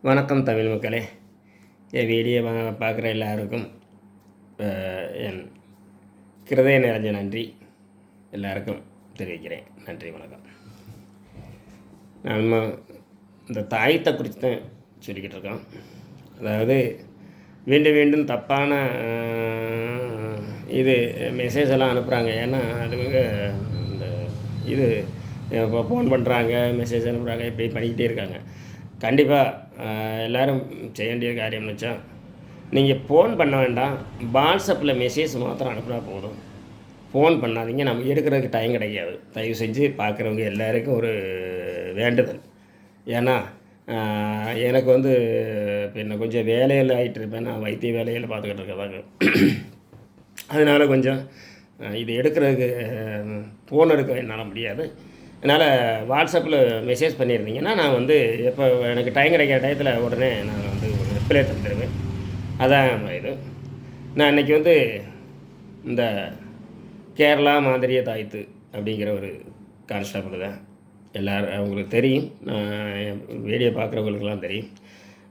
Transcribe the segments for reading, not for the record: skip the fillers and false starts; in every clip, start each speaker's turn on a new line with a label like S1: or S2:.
S1: வணக்கம் தமிழ் மக்களே. என் வீடியோ பார்க்குற எல்லாருக்கும் என் கிருதய நிறைஞ்ச நன்றி எல்லாருக்கும் தெரிவிக்கிறேன். நன்றி, வணக்கம். நம்ம இந்த தாயத்தை குறித்து தான் சொல்லிக்கிட்டு இருக்கோம். அதாவது மீண்டும் மீண்டும் தப்பான இது மெசேஜ் எல்லாம் அனுப்புகிறாங்க. ஏன்னா அதுவங்க இந்த இது இப்போ ஃபோன் பண்ணுறாங்க, மெசேஜ் அனுப்புகிறாங்க, இப்படி பண்ணிக்கிட்டே இருக்காங்க. கண்டிப்பாக எல்லோரும் செய்ய வேண்டிய காரியம்னு வச்சா, நீங்கள் ஃபோன் பண்ண வேண்டாம், வாட்ஸ்அப்பில் மெசேஜ் மாத்திரம் அனுப்புனா போதும். ஃபோன் பண்ணாதீங்க, நம்ம எடுக்கிறதுக்கு டைம் கிடைக்காது. தயவு செஞ்சு பார்க்குறவங்க எல்லாருக்கும் ஒரு வேண்டுதல். ஏன்னா எனக்கு வந்து இப்போ என்ன கொஞ்சம் வேலையில் ஆகிட்டு இருப்பேன், நான் வைத்திய வேலையில் பார்த்துக்கிட்டு இருக்கிறதாங்க. அதனால் கொஞ்சம் இது எடுக்கிறதுக்கு ஃபோன் எடுக்க என்னால் முடியாது. அதனால் வாட்ஸ்அப்பில் மெசேஜ் பண்ணியிருந்தீங்கன்னா நான் வந்து எப்போ எனக்கு டைம் கிடைக்கிற டயத்தில் உடனே நான் வந்து ஒரு ரிப்ளை தந்துடுவேன். அதான் இது. நான் இன்றைக்கி வந்து இந்த கேரளா மாந்திரிய தாயத்து அப்படிங்கிற ஒரு கான்ஸ்டபிள் தான். எல்லோரும் அவங்களுக்கு தெரியும், நான் வீடியோ பார்க்குறவங்களுக்கெல்லாம் தெரியும்.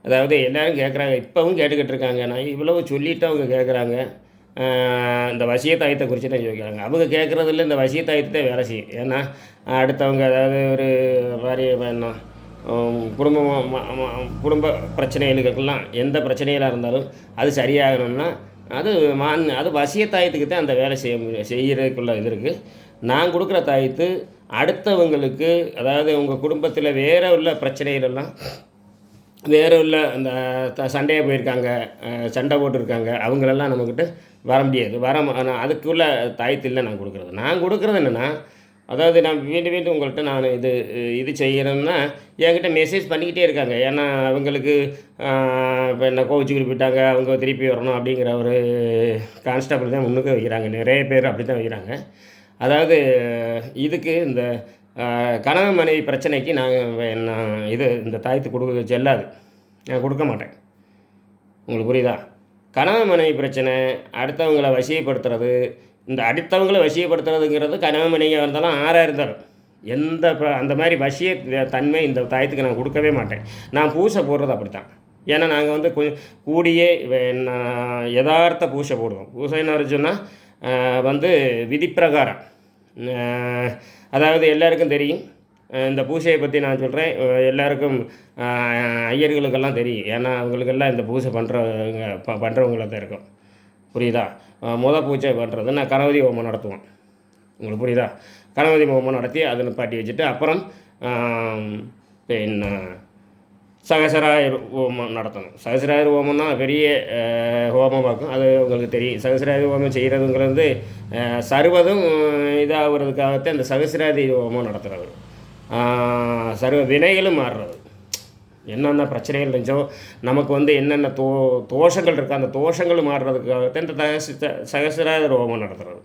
S1: அதாவது எல்லோரும் கேட்குறாங்க, இப்போவும் கேட்டுக்கிட்டு இருக்காங்க. நான் இவ்வளவு சொல்லிவிட்டு அவங்க கேட்குறாங்க. இந்த வசியத்தாயத்தை குறித்து தான் கேட்குறாங்க. அவங்க கேட்குறதில்ல, இந்த வசியத்தாயத்தை வேலை செய்யும். ஏன்னா அடுத்தவங்க அதாவது ஒரு மாதிரி என்ன குடும்ப பிரச்சனைகளுக்கெல்லாம் எந்த பிரச்சனைகளாக இருந்தாலும் அது சரியாகணும்னா அது வசியத்தாயத்துக்கு தான் அந்த வேலை செய்கிறதுக்குள்ள இது இருக்குது. நான் கொடுக்குற தாயத்து அடுத்தவங்களுக்கு, அதாவது உங்கள் குடும்பத்தில் வேறு உள்ள பிரச்சனைகளெல்லாம் வேறு உள்ள அந்த சண்டையாக போயிருக்காங்க, சண்டை போட்டிருக்காங்க, அவங்களெல்லாம் நம்மக்கிட்ட வர முடியாது. அதுக்குள்ள தாயத்தில் நான் கொடுக்குறது. நான் கொடுக்குறது என்னென்னா, அதாவது நான் மீண்டும் உங்கள்கிட்ட நான் இது செய்கிறேன்னா என்கிட்ட மெசேஜ் பண்ணிக்கிட்டே இருக்காங்க. ஏன்னா அவங்களுக்கு இப்போ என்ன கோவிச்சு குறிப்பிட்டாங்க, அவங்க திருப்பி வரணும் அப்படிங்கிற ஒரு கான்ஸ்டபிள் தான் முன்னுக்கு வைக்கிறாங்க. நிறைய பேர் அப்படி தான் வைக்கிறாங்க. அதாவது இதுக்கு இந்த கணவன் மனைவி பிரச்சனைக்கு நான் இந்த தாயத்து கொடுக்க செல்லாது, நான் கொடுக்க மாட்டேன். உங்களுக்கு புரியுதா? கணவன் மனைவி பிரச்சனை, அடுத்தவங்களை வசியப்படுத்துறது, இந்த அடுத்தவங்களை வசியப்படுத்துறதுங்கிறது கணவன் மனைவியாக இருந்தாலும் ஆறாக இருந்தாலும் அந்த மாதிரி வசிய தன்மை இந்த தாயத்துக்கு நான் கொடுக்கவே மாட்டேன். நான் பூசை போடுறது அப்படி தான். ஏன்னா நாங்கள் வந்து கொஞ்சம் கூடியே யதார்த்த பூசை போடுவோம். பூசைன்னு சொன்னால் வந்து விதிப்பிரகாரம், அதாவது எல்லாருக்கும் தெரியும். இந்த பூஜையை பற்றி நான் சொல்கிறேன், எல்லாருக்கும் ஐயர்களுக்கெல்லாம் தெரியும். ஏன்னா அவங்களுக்கெல்லாம் இந்த பூஜை பண்ணுறவங்கள தான் இருக்கும். புரியுதா? பூஜை பண்ணுறது நான் கணபதி ஹோமம் நடத்துவோம். உங்களுக்கு புரியுதா? கணபதி ஹோமம் நடத்தி அதை நிப்பாட்டி வச்சுட்டு அப்புறம் என்ன சகசராயர் ஹோமம் நடத்தணும். சகசராயர் ஹோமம்னா பெரிய ஹோமமாக்கும், அது உங்களுக்கு தெரியும். சகசராயர் ஹோமம் செய்கிறதுங்கிறது சர்வதும் இதாகிறதுக்காகத்தான் இந்த சகசராதி ஹோமம் நடத்துகிறது. சர்வ வினைகளும் மாறுறது. என்னென்ன பிரச்சனைகள் இருந்துச்சோ, நமக்கு வந்து என்னென்ன தோஷங்கள் இருக்கோ அந்த தோஷங்கள் மாறுறதுக்காகத்தான் இந்த சகசராயர் ஹோமம் நடத்துகிறது.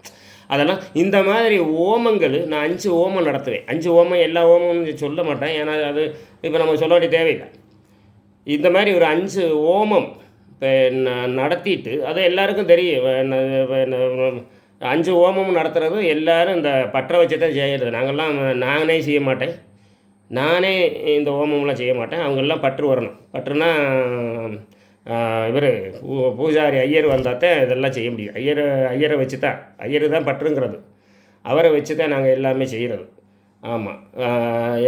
S1: அதெல்லாம் இந்த மாதிரி ஓமங்கள் நான் 5 ஓமம் நடத்துவேன். 5 ஓமம் எல்லா ஓமமும் சொல்ல மாட்டேன், ஏன்னா அது இப்போ நம்ம சொல்ல வேண்டிய தேவையில்லை. இந்த மாதிரி ஒரு 5 ஓமம் இப்போ நடத்திட்டு அதை எல்லாருக்கும் தெரியும். 5 ஓமம் நடத்துகிறது எல்லோரும் இந்த பற்ற வச்சு தான் செய்கிறது. நானே செய்ய மாட்டேன். நானே இந்த ஓமம்லாம் செய்ய மாட்டேன். அவங்கெல்லாம் பற்று வரணும். பற்றுனா இவர் பூஜாரி ஐயர் வந்தால் தான் இதெல்லாம் செய்ய முடியும். ஐயரை வச்சு தான், ஐயர் தான் பற்றுங்கிறது. அவரை வச்சு தான் நாங்கள் எல்லாமே செய்கிறது. ஆமாம்,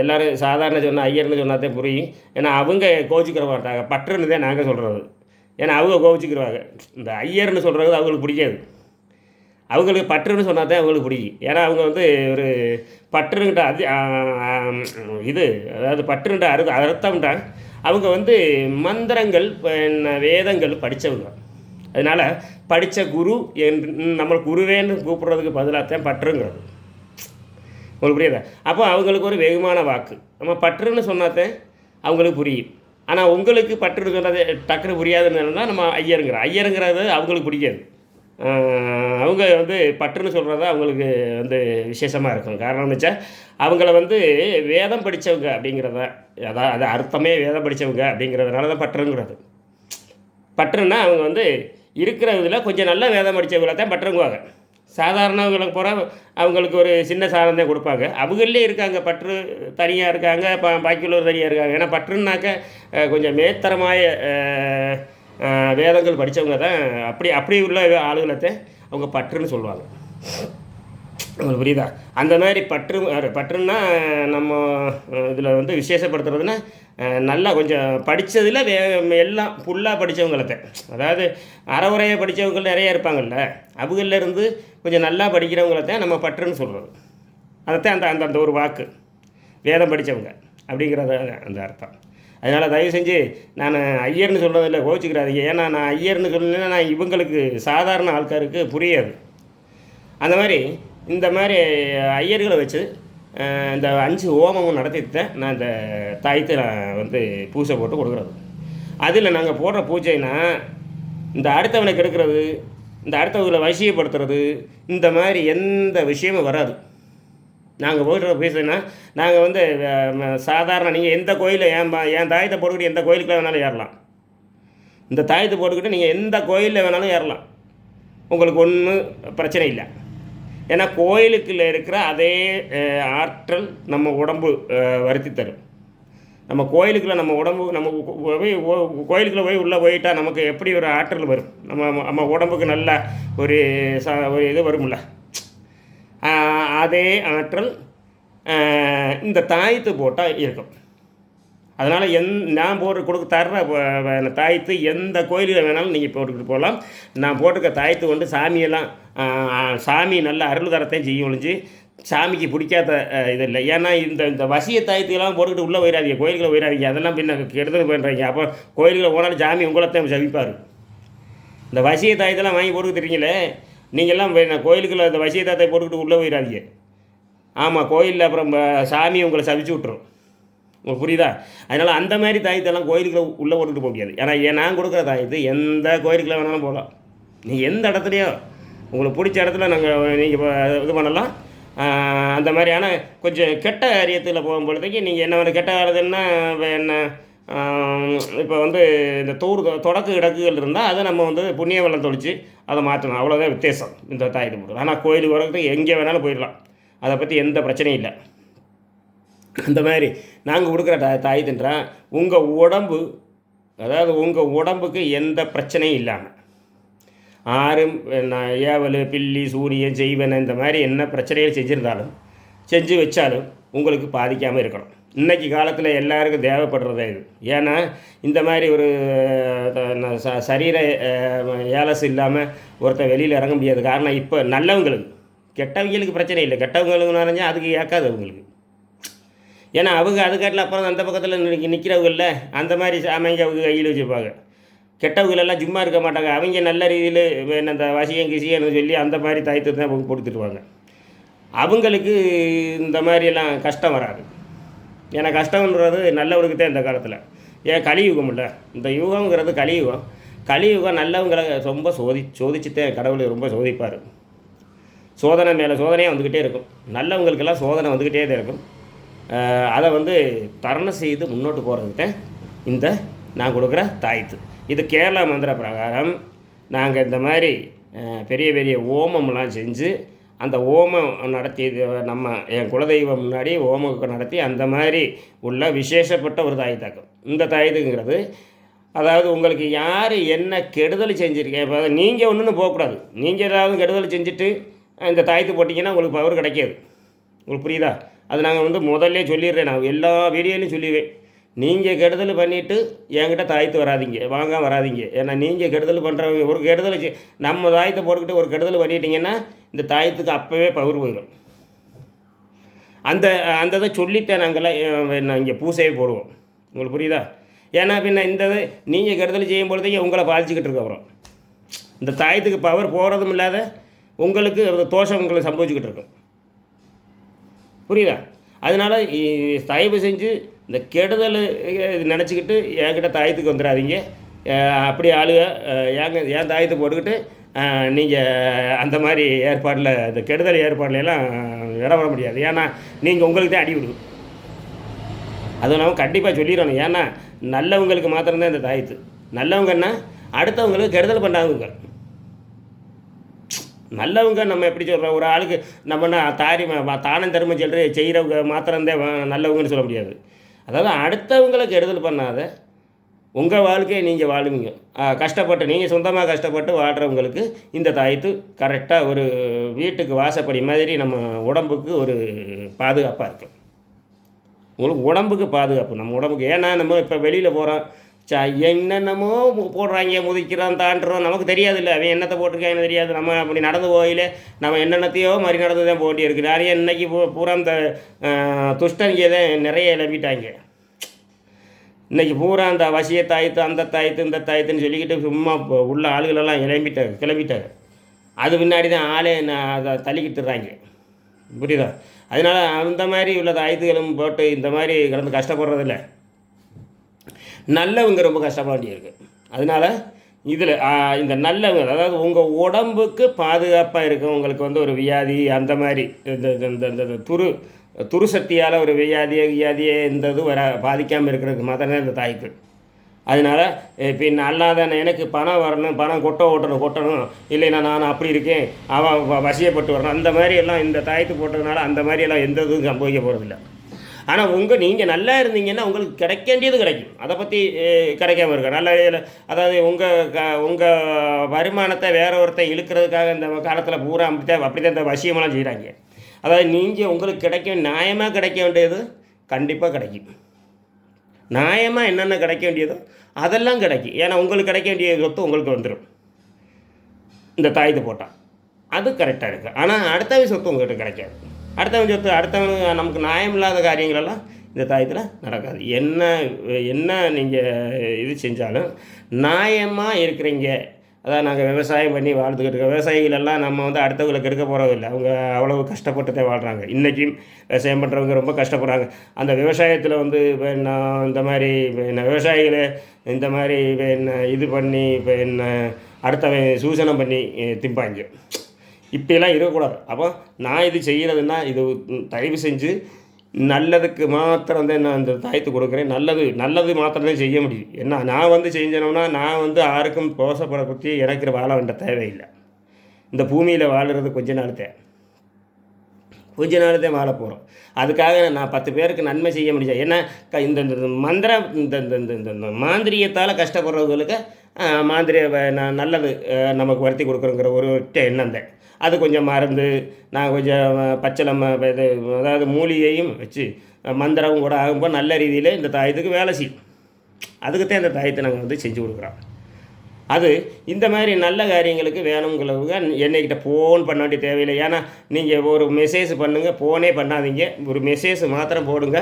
S1: எல்லோரும் சாதாரண சொன்னால் ஐயர்னு சொன்னால் தான் புரியும். ஏன்னா அவங்க கோச்சிக்கிற மாட்டாங்க, பற்றுன்னு தான் நாங்கள் சொல்கிறது. ஏன்னா அவங்க கோச்சிக்கிடுவாங்க. இந்த ஐயர்னு சொல்கிறது அவங்களுக்கு பிடிக்காது. அவங்களுக்கு பற்றுன்னு சொன்னால் தான் அவங்களுக்கு பிடிக்கும். ஏன்னா அவங்க வந்து ஒரு பற்றுங்கிட்ட அதாவது பற்றுன்ற அர்த்தம்ன்றா அவங்க வந்து மந்திரங்கள் வேதங்கள் படித்தவங்க. அதனால் படித்த குரு நம்மளுக்கு குருவேன்னு கூப்பிட்றதுக்கு பதிலாக தான் பற்றுங்கிறது. உங்களுக்கு புரியுதா? அப்போ அவங்களுக்கு ஒரு வெகுமான வாக்கு. நம்ம பற்றுன்னு சொன்னாதான் அவங்களுக்கு புரியும். ஆனால் உங்களுக்கு பற்றுன்னு சொன்னது டக்குன்னு புரியாதுன்னு தான் நம்ம ஐயருங்கிறது அவங்களுக்கு பிடிக்காது. அவங்க வந்து பற்றுன்னு சொல்கிறது அவங்களுக்கு வந்து விசேஷமாக இருக்கும். காரணம் வச்சா அவங்கள வந்து வேதம் படித்தவங்க அப்படிங்கிறத, அது அர்த்தமே வேதம் படித்தவங்க அப்படிங்கிறதுனால தான் பற்றுங்கிறது. பற்றுன்னா அவங்க வந்து இருக்கிற இதில் கொஞ்சம் நல்ல வேதம் படித்தவங்கள தான் பற்றுங்குவாங்க. சாதாரணவங்களுக்கு போகிற அவங்களுக்கு ஒரு சின்ன சாதம் தான் கொடுப்பாங்க. அவங்களே இருக்காங்க, பற்று தனியாக இருக்காங்க, பாக்கியுள்ளவர் தனியாக இருக்காங்க. ஏன்னா பற்றுனாக்க கொஞ்சம் மேத்தரமாய வேதங்கள் படித்தவங்க தான் அப்படி அப்படி உள்ள ஆளுகளைத்தான் அவங்க பற்றுன்னு சொல்லுவாங்க. உங்களுக்கு புரியுதா? அந்த மாதிரி பற்றுன்னா நம்ம இதில் வந்து விசேஷப்படுத்துறதுன்னா நல்லா கொஞ்சம் படித்ததில் எல்லாம் ஃபுல்லாக படித்தவங்களத்தான். அதாவது அறவுரையை படித்தவங்க நிறைய இருப்பாங்கள்ல, அவங்கள்லேருந்து கொஞ்சம் நல்லா படிக்கிறவங்களத்தான் நம்ம பற்றுன்னு சொல்கிறது. அதைத்தான் அந்த அந்த அந்த ஒரு வாக்கு வேதம் படித்தவங்க அப்படிங்கிறத அந்த அர்த்தம். அதனால் தயவு செஞ்சு நான் ஐயர்னு சொல்கிறதில்ல, கோச்சிக்கிறாதீங்க. ஏன்னா நான் ஐயர்னு சொன்னேன்னா நான் இவங்களுக்கு சாதாரண ஆட்காருக்கு புரியாது. அந்த மாதிரி இந்த மாதிரி ஐயர்களை வச்சு இந்த 5 ஹோமமும் நடத்திட்டு தான் நான் இந்த தாயத்தை நான் வந்து பூஜை போட்டு கொடுக்குறது. அதில் நாங்கள் போடுற பூஜைனா இந்த அடுத்தவனை கெடுக்கிறது, இந்த அடுத்தவங்களை வசியப்படுத்துறது, இந்த மாதிரி எந்த விஷயமும் வராது. நாங்கள் போடுற பூஜைனா நாங்கள் வந்து சாதாரண நீங்கள் எந்த கோயிலில் என் தாயத்தை போட்டுக்கிட்டு எந்த கோயிலுக்குள்ள வேணாலும் ஏறலாம். இந்த தாயத்தை போட்டுக்கிட்டு நீங்கள் எந்த கோயிலில் வேணாலும் ஏறலாம், உங்களுக்கு ஒன்றும் பிரச்சனை இல்லை. ஏன்னா கோயிலுக்குள்ளே இருக்கிற அதே ஆற்றல் நம்ம உடம்பு வருத்தி தரும். நம்ம கோயிலுக்குள்ளே நம்ம உடம்பு நம்ம போய் கோயிலுக்குள்ளே போய் உள்ளே போயிட்டால் நமக்கு எப்படி ஒரு ஆற்றல் வரும், நம்ம உடம்புக்கு நல்ல ஒரு ஒரு இது வரும்ல, அதே ஆற்றல் இந்த தாயத்து போட்டால் இருக்கும். அதனால் நான் தர்ற தாயத்து எந்த கோயிலில் வேணாலும் நீங்கள் போட்டுக்கிட்டு போகலாம். நான் போட்டுக்க தாயத்து கொண்டு சாமியெல்லாம் சாமி நல்ல அருள் தரத்தையும் செய்ய ஒழிஞ்சு சாமிக்கு பிடிக்காத இது இல்லை. ஏன்னா இந்த வசிய தாயத்துக்கெல்லாம் போட்டுக்கிட்டு உள்ளே போயிடாதீங்க, கோயிலுக்குள்ள போயிடாதீங்க. அதெல்லாம் பின்ன கெடுதல் பண்ணுறீங்க. அப்போ கோயிலுக்குள்ள போனாலும் சாமி உங்களைத்தான் சவிப்பார். இந்த வசிய தாயத்தெல்லாம் வாங்கி போட்டுக்கிட்டு தெரியுங்களே, நீங்கள்லாம் கோயிலுக்குள்ள இந்த வசிய தாயத்தை போட்டுக்கிட்டு உள்ளே போயிடாதீங்க. ஆமாம், கோயிலில் அப்புறம் சாமி உங்களை சவிச்சு விட்ரும். உங்களுக்கு புரியுதா? அதனால் அந்த மாதிரி தாயத்தெல்லாம் கோயிலுக்குள்ள உள்ளே போட்டுக்கிட்டு போக முடியாது. ஏன்னா நான் கொடுக்குற தாயத்து எந்த கோயிலுக்குள்ள வேணாலும் போகலாம். நீங்கள் எந்த இடத்துலையோ உங்களுக்கு பிடிச்ச இடத்துல நீங்கள் இது பண்ணலாம். அந்த மாதிரியான கொஞ்சம் கெட்ட காரியத்தில் போகும்பொழுதுக்கு நீங்கள் என்ன வேணும், கெட்ட காரியத்துன்னா என்ன இப்போ வந்து இந்த தொடக்கு இடக்குகள் இருந்தால் அதை நம்ம வந்து புண்ணிய வெள்ளம் தொளிச்சு அதை மாற்றணும். அவ்வளோதான் வித்தியாசம் இந்த தாயத்தை போடுறது. ஆனால் கோயிலுக்கு வரதுக்கு எங்கே வேணாலும் போயிடலாம், அதை பற்றி எந்த பிரச்சனையும் இல்லை. அந்த மாதிரி நாங்கள் கொடுக்குற தாயத்துன்றா உங்கள் உடம்பு, அதாவது உங்கள் உடம்புக்கு எந்த பிரச்சனையும் இல்லாமல் ஆறும் ஏவல் பில்லி சூரியன் செய்வன இந்த மாதிரி என்ன பிரச்சனைகள் செஞ்சு வச்சாலும் உங்களுக்கு பாதிக்காமல் இருக்கணும். இன்றைக்கி காலத்தில் எல்லாருக்கும் தேவைப்படுறதே இது. ஏன்னா இந்த மாதிரி ஒரு சரீர ஏலசு இல்லாமல் ஒருத்தர் வெளியில் இறங்க முடியாது. காரணம் இப்போ நல்லவங்களுக்கு, கெட்டவங்களுக்கு பிரச்சனை இல்லை. கெட்டவங்களுக்கு நிறைஞ்சால் அதுக்கு ஏற்காது அவங்களுக்கு. ஏன்னா அவங்க அதுக்காட்டில் அப்புறம் அந்த பக்கத்தில் நிற்கிறவங்கள அந்த மாதிரி அமைங்க அவங்க கையில் வச்சுருப்பாங்க. கெட்டவங்களெல்லாம் சும்மா இருக்க மாட்டாங்க. அவங்க நல்ல ரீதியில் என்ன இந்த வசியம் கிசியன்னு சொல்லி அந்த மாதிரி தாயத்தை தான் அவங்க கொடுத்துருவாங்க. அவங்களுக்கு இந்த மாதிரியெல்லாம் கஷ்டம் வராது. ஏன்னா கஷ்டம்ன்றது நல்லவனுக்கு தான் இந்த காலத்தில். ஏன் கலியுகம் இல்லை, இந்த யுகங்கிறது கலியுகம். கலியுகம் நல்லவங்களை ரொம்ப சோதிச்சுதான் கடவுள் ரொம்ப சோதிப்பார். சோதனை மேலே சோதனையாக வந்துக்கிட்டே இருக்கும். நல்லவங்களுக்கெல்லாம் சோதனை வந்துக்கிட்டே தான் இருக்கும். அதை வந்து தரணை செய்து முன்னோட்டு போகிறதுக்கு தான் இந்த நான் கொடுக்குற தாயத்து. இது கேரளா மந்திர பிரகாரம் நாங்கள் இந்த மாதிரி பெரிய பெரிய ஓமம்லாம் செஞ்சு அந்த ஓமம் நடத்தி என் குலதெய்வம் முன்னாடி ஓமம் நடத்தி அந்த மாதிரி உள்ள விசேஷப்பட்ட ஒரு தாயத்தாக்கம். இந்த தாயத்துங்கிறது அதாவது உங்களுக்கு யார் என்ன கெடுதல் செஞ்சுருக்கேன், இப்போ நீங்கள் ஒன்றுன்னு போகக்கூடாது. நீங்கள் ஏதாவது கெடுதல் செஞ்சுட்டு இந்த தாயத்து போட்டிங்கன்னா உங்களுக்கு பவர் கிடைக்காது. உங்களுக்கு புரியுதா? அது நாங்கள் வந்து முதல்ல சொல்லிடுறேன், நான் எல்லா வீடியோலையும் சொல்லிடுவேன். நீங்கள் கெடுதல் பண்ணிவிட்டு என்கிட்ட தாயத்து வராதிங்க. ஏன்னா நீங்கள் கெடுதல் பண்ணுறவங்க ஒரு கெடுதல் நம்ம தாயத்தை போட்டுக்கிட்டு ஒரு கெடுதல் பண்ணிட்டீங்கன்னா இந்த தாயத்துக்கு அப்போவே பவர் போயிடும். அந்த இதை சொல்லிவிட்டேன் நாங்கள்லாம் இங்கே பூசையே போடுவோம். உங்களுக்கு புரியுதா? ஏன்னா பின்ன இந்த நீங்கள் கெடுதல் செய்யும் பொழுதே உங்களை பாதிச்சுக்கிட்டு இருக்க அப்புறம் இந்த தாயத்துக்கு பவர் போகிறதும் இல்லாத உங்களுக்கு தோஷம் உங்களை சம்பவிச்சுக்கிட்டு இருக்கும். புரியுதா? அதனால் தயவு செஞ்சு இந்த கெடுதல் நினச்சிக்கிட்டு என்கிட்ட தாயத்துக்கு வந்துடாதீங்க. அப்படி ஆளுக ஏன் தாயத்தை போட்டுக்கிட்டு நீங்கள் அந்த மாதிரி ஏற்பாடில் இந்த கெடுதல் ஏற்பாடுலாம் இடவர முடியாது. ஏன்னா நீங்கள் உங்களுக்கு தான் அடி விடுது. அதுவும் நம்ம கண்டிப்பாக சொல்லிடணும். ஏன்னா நல்லவங்களுக்கு மாத்திரம்தான் இந்த தாயத்து. நல்லவங்கன்னா அடுத்தவங்களுக்கு கெடுதல் பண்ணாதவங்க. நல்லவங்க நம்ம எப்படி சொல்கிறோம், ஒரு ஆளுக்கு நம்ம தானம் தர்மம் செய்கிறவங்க மாத்திரம்தான் நல்லவங்கன்னு சொல்ல முடியாது. அதாவது அடுத்தவங்களுக்கு கெடுதல் பண்ணாத உங்கள் வாழ்க்கையை நீங்கள் வாழுவீங்க. கஷ்டப்பட்டு நீங்கள் சொந்தமாக கஷ்டப்பட்டு வாழ்கிறவங்களுக்கு இந்த தாயத்து கரெக்டாக ஒரு வீட்டுக்கு வாசப்படி மாதிரி நம்ம உடம்புக்கு ஒரு பாதுகாப்பாக இருக்கும். உங்களுக்கு உடம்புக்கு பாதுகாப்பு, நம்ம உடம்புக்கு. ஏன்னா நம்ம இப்போ வெளியில் போகிறோம், என்னென்னமோ போடுறாங்க, முதிக்கிறான், தாண்டுறோம், நமக்கு தெரியாது. இல்லை அவன் என்னத்தை போட்டிருக்கான்னு தெரியாது. நம்ம அப்படி நடந்து போகையில் நம்ம என்னென்னத்தையோ மாதிரி நடந்து தான் போட்டி இருக்குது. நிறைய இன்றைக்கி பூரா இந்த துஷ்டங்க தான் நிறைய இழப்பிட்டாங்க. இன்றைக்கி பூரா அந்த வசிய தாயத்து, அந்த தாயத்து, இந்த தாயத்துன்னு சொல்லிக்கிட்டு சும்மா உள்ள ஆளுகளெல்லாம் கிளம்பிட்டாங்க. அது முன்னாடி தான் ஆளே அதை தள்ளிக்கிட்டுறாங்க. புரியுதா? அதனால் அந்த மாதிரி உள்ள தாயத்துகளும் போட்டு இந்த மாதிரி கிடந்து கஷ்டப்படுறதில்ல. நல்லவங்க ரொம்ப கஷ்டப்பட வேண்டியிருக்கு. அதனால் இதில் இந்த நல்லவங்க, அதாவது உங்கள் உடம்புக்கு பாதுகாப்பாக இருக்கும். உங்களுக்கு ஒரு வியாதி அந்த மாதிரி இந்த துரு சக்தியால் ஒரு வியாதியே இந்த இது பாதிக்காமல் இருக்கிறதுக்கு மாத்திரம் இந்த தாய்க்கு. அதனால் இப்போ அல்லாத எனக்கு பணம் வரணும், பணம் கொட்டணும், இல்லைன்னா நான் அப்படி இருக்கேன், அவன் வசியப்பட்டு வரணும், அந்த மாதிரி எல்லாம் இந்த தாயத்து போட்டதுனால அந்த மாதிரியெல்லாம் எந்த இதுவும் சம்பவிக்க போகிறதில்ல. ஆனால் நீங்கள் நல்லா இருந்தீங்கன்னா உங்களுக்கு கிடைக்க வேண்டியது கிடைக்கும். அதை பற்றி கிடைக்காம இருக்க நல்ல, அதாவது உங்கள் வருமானத்தை வேற ஒருத்தர் இழுக்கிறதுக்காக இந்த காலத்தில் பூரா அப்படித்தான் இந்த வசியமெல்லாம் செய்கிறாங்க. அதாவது நீங்கள் உங்களுக்கு நியாயமாக கிடைக்க வேண்டியது கண்டிப்பாக கிடைக்கும். நியாயமாக என்னென்ன கிடைக்க வேண்டியதோ அதெல்லாம் கிடைக்கும். ஏன்னா உங்களுக்கு கிடைக்க வேண்டிய சொத்து உங்களுக்கு வந்துடும் இந்த தாயத்து போட்டால். அது கரெக்டாக இருக்குது. ஆனால் அடுத்தவன் சொத்து உங்கள்கிட்ட கிடைக்காது. அடுத்தவன் நமக்கு நியாயம் இல்லாத காரியங்களெல்லாம் இந்த தாயத்தில் நடக்காது. என்ன நீங்கள் இது செஞ்சாலும் நியாயமாக இருக்கிறீங்க. அதான் நாங்கள் விவசாயம் பண்ணி வாழ்ந்துக்கிட்டு இருக்கோம். விவசாயிகளெல்லாம் நம்ம அடுத்தவங்களுக்கு எடுக்க போகிறதில்லை. அவங்க அவ்வளவு கஷ்டப்பட்டுதான் வாழ்கிறாங்க. இன்றைக்கும் விவசாயம் பண்ணுறவங்க ரொம்ப கஷ்டப்படுறாங்க. அந்த விவசாயத்தில் இந்த மாதிரி விவசாயிகளை இந்த மாதிரி இது பண்ணி அடுத்தவன் சூசனம் பண்ணி திம்பாங்க. இப்படியெல்லாம் இருக்கக்கூடாது. அப்போ நான் இது செய்கிறதுன்னா இது தயவு செஞ்சு நல்லதுக்கு மாத்திரம் தான் நான் இந்த தாயத்து கொடுக்குறேன். நல்லது மாத்திரம் தான் செய்ய முடியும். ஏன்னா நான் செஞ்சேனோன்னா நான் யாருக்கும் போசப்பட பற்றி எனக்கு வாழ வேண்ட தேவையில்லை. இந்த பூமியில் வாழுறது கொஞ்ச நாள் தான் வாழ போகிறோம். அதுக்காக நான் 10 பேருக்கு நன்மை செய்ய முடியாது. ஏன்னா இந்த மந்திரம் இந்த மாந்திரியத்தால் கஷ்டப்படுறவங்களுக்கு நல்லது நமக்கு வருத்தி கொடுக்குறோங்கிற ஒரு எண்ணம் தான். அது கொஞ்சம் மருந்து, நான் கொஞ்சம் பச்சளம் இது, அதாவது மூலிகையும் வச்சு மந்திரமும் கூட ஆகும்போது நல்ல ரீதியில் இந்த தாயத்துக்கு வேலை செய்யும். அதுக்குத்தான் இந்த தாயத்தை நாங்கள் செஞ்சு கொடுக்குறோம். அது இந்த மாதிரி நல்ல காரியங்களுக்கு வேணுங்கிறவங்க என்னைக்கிட்ட ஃபோன் பண்ண வேண்டிய தேவையில்லை. ஏன்னா நீங்கள் ஒரு மெசேஜ் பண்ணுங்கள், ஃபோனே பண்ணாதீங்க. ஒரு மெசேஜ் மாத்திரம் போடுங்க.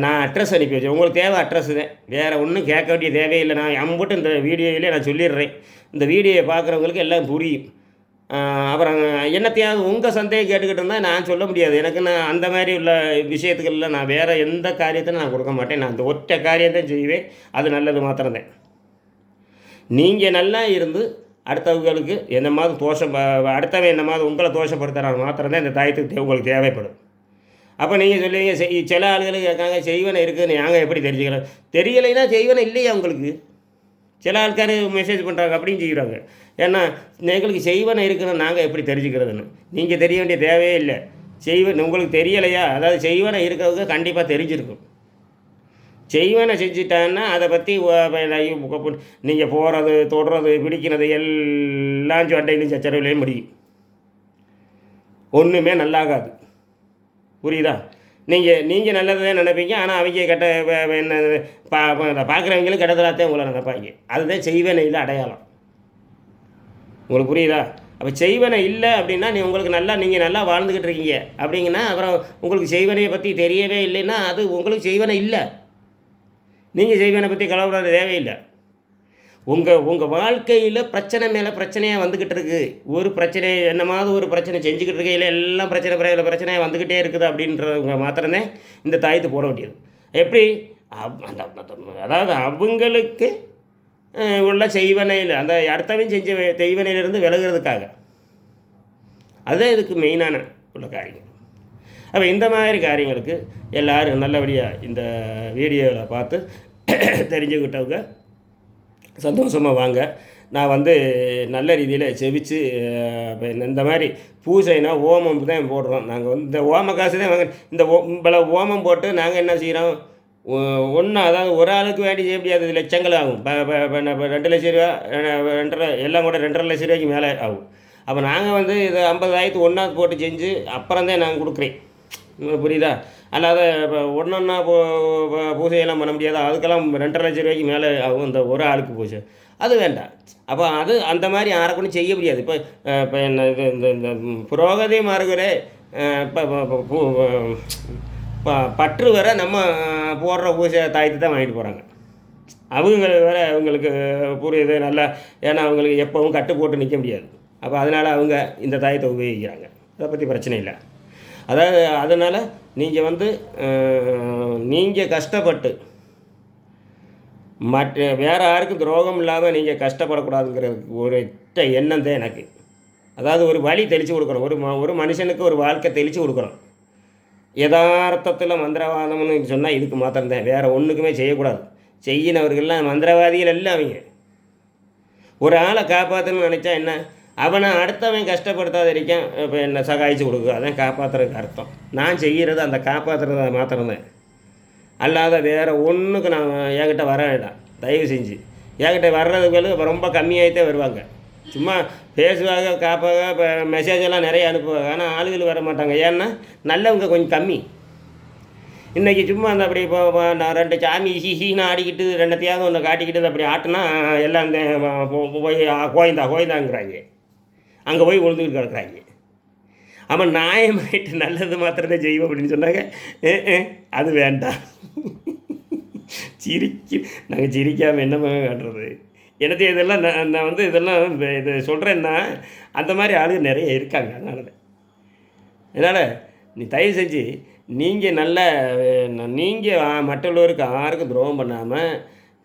S1: நான் அட்ரஸ் அனுப்பி வச்சேன். உங்களுக்கு தேவை அட்ரஸ் தான், வேறு ஒன்றும் கேட்க வேண்டிய தேவையில்லை. நான் அம்புட்டு இந்த வீடியோவிலே நான் சொல்லிடுறேன். இந்த வீடியோவை பார்க்குறவங்களுக்கு எல்லாம் புரியும். அப்புறம் என்னத்தையாவது உங்கள் சந்தேகம் கேட்டுக்கிட்டு இருந்தால் நான் சொல்ல முடியாது. எனக்கு நான் அந்த மாதிரி உள்ள விஷயத்துக்கெல்லாம் நான் வேறு எந்த காரியத்தையும் நான் கொடுக்க மாட்டேன். நான் அந்த ஒற்றை காரியத்தான் செய்வேன். அது நல்லது மாத்திரம்தான். நீங்கள் நல்லா இருந்து அடுத்தவங்களுக்கு என்ன மாதிரி அடுத்தவன் என்ன மாதிரி உங்களை தோஷப்படுத்துகிறாங்க மாத்திரம்தான் இந்த தாயத்துக்கு உங்களுக்கு தேவைப்படும். அப்போ நீங்கள் சொல்லுவீங்க, சில ஆளுகளுக்கு கேட்காங்க செய்வனை இருக்குதுன்னு நாங்கள் எப்படி தெரிஞ்சுக்கிறோம்? தெரியலைன்னா செய்வனை இல்லையா உங்களுக்கு? சில ஆட்கார் மெசேஜ் பண்ணுறாங்க அப்படின்னு செய்கிறாங்க. ஏன்னா எங்களுக்கு செய்வனை இருக்குன்னு நாங்கள் எப்படி தெரிஞ்சுக்கிறதுன்னு நீங்கள் தெரிய வேண்டிய தேவையே இல்லை. உங்களுக்கு தெரியலையா? அதாவது செய்வனை இருக்கிறவங்க கண்டிப்பாக தெரிஞ்சிருக்கும். செய்வனை செஞ்சுட்டான்னா அதை பற்றி நீங்கள் போகிறது, தொடுறது, பிடிக்கிறது எல்லாம் சண்டையிலையும் சச்சரவுலையும் முடியும். ஒன்றுமே நல்லாகாது. புரியுதா? நீங்கள் நல்லதே நினைப்பீங்க. ஆனால் அவங்க கெட்ட என்ன பார்க்குறவங்களும் கெட்டதலாத்தான் உங்களை நினைப்பாங்க. அதுதான் செய்வனையில் அடையாளம். உங்களுக்கு புரியுதா? அப்போ செய்வனை இல்லை அப்படின்னா நீங்கள் நல்லா வாழ்ந்துக்கிட்டு இருக்கீங்க அப்படிங்கன்னா அப்புறம் உங்களுக்கு செய்வனையை பற்றி தெரியவே இல்லைன்னா அது உங்களுக்கு செய்வனை இல்லை. நீங்கள் செய்வனை பற்றி கலவர தேவையில்லை. உங்கள் வாழ்க்கையில் பிரச்சனை மேலே பிரச்சனையாக வந்துக்கிட்டு இருக்குது. ஒரு பிரச்சனை என்னமாவது ஒரு பிரச்சனை செஞ்சுக்கிட்டு இருக்கையில் எல்லாம் பிரச்சனையாக வந்துக்கிட்டே இருக்குது அப்படின்றவங்க மாத்திரமே இந்த தாயத்து போட வேண்டியது. எப்படி? அதாவது அவங்களுக்கு உள்ள செய்வனையில் அந்த அடுத்தவன் செஞ்ச செய்வனையிலிருந்து விலகிறதுக்காக. அதுதான் இதுக்கு மெயினான உள்ள காரியம். அப்போ இந்த மாதிரி காரியங்களுக்கு எல்லோரும் நல்லபடியாக இந்த வீடியோவில் பார்த்து தெரிஞ்சுக்கிட்டவங்க சந்தோஷமாக வாங்க. நான் வந்து நல்ல ரீதியில் செவிச்சு இந்த மாதிரி பூசைனா ஓமம் தான் போடுறோம். நாங்கள் வந்து இந்த ஓம காசு தான் வாங்க. இந்த இவ்வளோ ஓமம் போட்டு நாங்கள் என்ன செய்கிறோம், ஒன்றா அதாவது ஒரு ஆளுக்கு வேண்டி செய்ய முடியாது. இது லட்சங்கள் ஆகும். இப்போ 2,00,000 ரூபா 2,500 எல்லாம் கூட 2,50,000 ரூபாய்க்கு மேலே ஆகும். அப்போ நாங்கள் வந்து இதை 50,000 ஒன்றா போட்டு செஞ்சு அப்புறம் தான் நாங்கள் கொடுக்குறேன். புரியுதா? அல்லாத இப்போ ஒன்றொன்னா பூஜையெல்லாம் பண்ண முடியாது. அதுக்கெல்லாம் 2,50,000 ரூபாய்க்கு மேலே ஆகும் இந்த ஒரு ஆளுக்கு பூஜை. அது வேண்டாம். அப்போ அது அந்த மாதிரி யாருக்கும் செய்ய முடியாது. இப்போ இப்போ என்ன இது இந்த இந்த புரோகதி மார்கரே இப்போ பற்று வேற நம்ம போடுற பூஜை தாயத்தை தான் வாங்கிட்டு போகிறாங்க. அவங்க வேற அவங்களுக்கு புரியுது நல்லா. ஏன்னா அவங்களுக்கு எப்போவும் கட்டு போட்டு நிற்க முடியாது. அப்போ அதனால் அவங்க இந்த தாயத்தை உபயோகிக்கிறாங்க. அதை பற்றி பிரச்சனை இல்லை. அதாவது அதனால் நீங்கள் வந்து நீங்கள் கஷ்டப்பட்டு வேறு யாருக்கும் துரோகம் இல்லாமல் நீங்கள் கஷ்டப்படக்கூடாதுங்கிறதுக்கு ஒரு எண்ணம் தான் எனக்கு. அதாவது ஒரு வழி தெளித்து கொடுக்குறோம். ஒரு மனுஷனுக்கு ஒரு வாழ்க்கை தெளித்து கொடுக்குறோம். யதார்த்தத்தில் மந்திரவாதம்னு சொன்னால் இதுக்கு மாத்திரம்தான், வேறு ஒன்றுக்குமே செய்யக்கூடாது. செய்யினவர்கள்லாம் மந்திரவாதிகள் எல்லாம் அவங்க. ஒரு ஆளை காப்பாற்றணும்னு நினச்சா என்ன, அவனை அடுத்தவன் கஷ்டப்படுத்தாத வரைக்கும் இப்போ என்ன சகாய்ச்சி கொடுக்குது. அதான் காப்பாற்றுறதுக்கு அர்த்தம். நான் செய்கிறது அந்த காப்பாற்றுறத மாத்திரம்தான். அல்லாத வேறு ஒன்றுக்கு நான் என்கிட்ட வர வேண்டாம். தயவு செஞ்சு என்கிட்ட வர்றதுக்கு ரொம்ப கம்மியாகிட்டே வருவாங்க. சும்மா பேசுவாங்க, காப்பாங்க, இப்போ மெசேஜ் எல்லாம் நிறைய அனுப்புவாங்க. ஆனால் ஆளுகள் வர மாட்டாங்க. ஏன்னா நல்லவங்க கொஞ்சம் கம்மி. இன்றைக்கி சும்மா அந்த அப்படி இப்போ நான் 2 சாமி ஹீன்னு ஆடிக்கிட்டு 2த்தையாவது ஒன்று காட்டிக்கிட்டு அப்படி ஆட்டினா எல்லாம் இந்த போய் கோயந்தாங்கிறாங்க. அங்கே போய் விழுந்துக்கிட்டு கிடக்குறாங்க. அவன் நியாயமாயிட்டு நல்லது மாத்திரத்தை செய்வோம் அப்படின்னு சொன்னாங்க. அது வேண்டாம். நாங்கள் சிரிக்காமல் என்ன காட்டுறது? எனக்கு இதெல்லாம் நான் வந்து இதெல்லாம் இது சொல்கிறேன்னா அந்த மாதிரி ஆளுங்க நிறைய இருக்காங்க. அதனால் நீ தயவு செஞ்சு நீங்கள் நீங்கள் மற்றவர்களுக்கு யாருக்கும் துரோகம் பண்ணாமல்